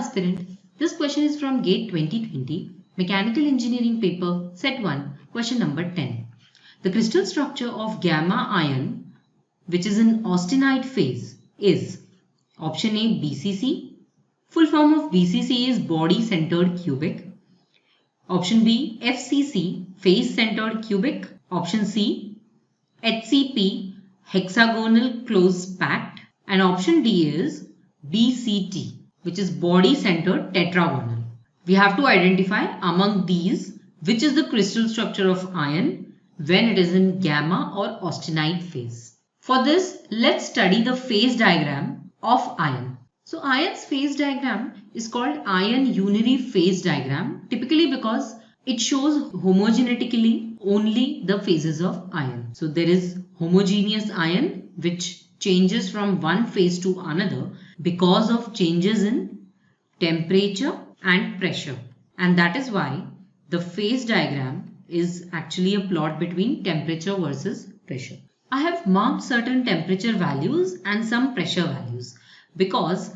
aspirant. This question is from GATE 2020, Mechanical Engineering paper, Set 1, question number 10. The crystal structure of gamma ion, which is in austenite phase, is option A BCC. Full form of BCC is body centered cubic. Option B FCC, face centered cubic. Option C HCP, hexagonal close packed. And option D is BCT, which is body centered tetragonal. We have to identify among these which is the crystal structure of iron when it is in gamma or austenite phase. For this, let's study the phase diagram of iron. So iron's phase diagram is called iron unary phase diagram, typically because it shows homogenetically only the phases of iron. So there is homogeneous iron which changes from one phase to another because of changes in temperature and pressure, and that is why the phase diagram is actually a plot between temperature versus pressure. I have marked certain temperature values and some pressure values because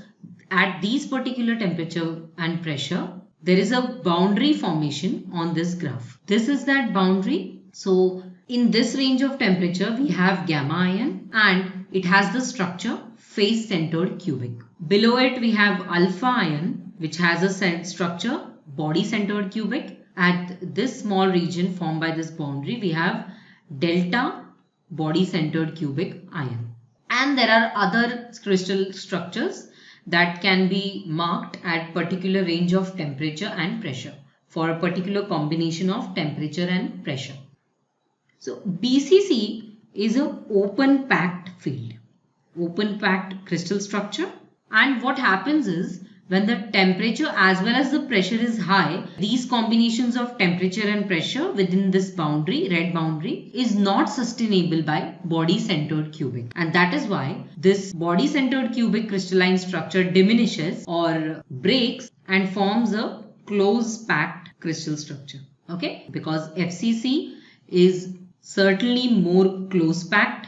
at these particular temperature and pressure there is a boundary formation on this graph. This is that boundary. So in this range of temperature we have gamma ion and it has the structure face centered cubic. Below it we have alpha ion which has a structure body centered cubic. At this small region formed by this boundary we have delta body centered cubic ion. And there are other crystal structures that can be marked at particular range of temperature and pressure for a particular combination of temperature and pressure. So BCC is an open packed field, open packed crystal structure, and what happens is when the temperature as well as the pressure is high, these combinations of temperature and pressure within this boundary, red boundary, is not sustainable by body centered cubic, and that is why this body centered cubic crystalline structure diminishes or breaks and forms a close packed crystal structure. Okay, because FCC is certainly more close packed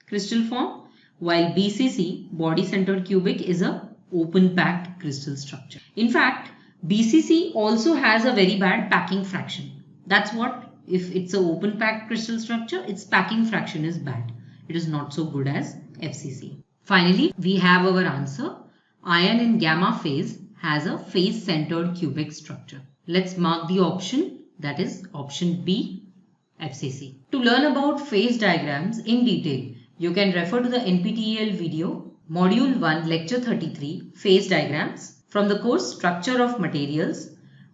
crystal form, while BCC, body centered cubic, is a open packed crystal structure. In fact, BCC also has a very bad packing fraction. That's what, if it's an open packed crystal structure, its packing fraction is bad. It is not so good as FCC. Finally, we have our answer. Iron in gamma phase has a face centered cubic structure. Let's mark the option, that is option B, FCC. To learn about phase diagrams in detail, you can refer to the NPTEL video Module 1 Lecture 33 Phase Diagrams from the course Structure of Materials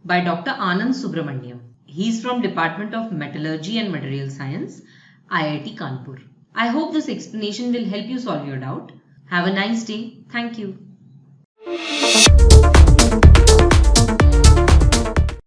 by Dr. Anand Subramaniam. He is from Department of Metallurgy and Material Science, IIT Kanpur. I hope this explanation will help you solve your doubt. Have a nice day. Thank you.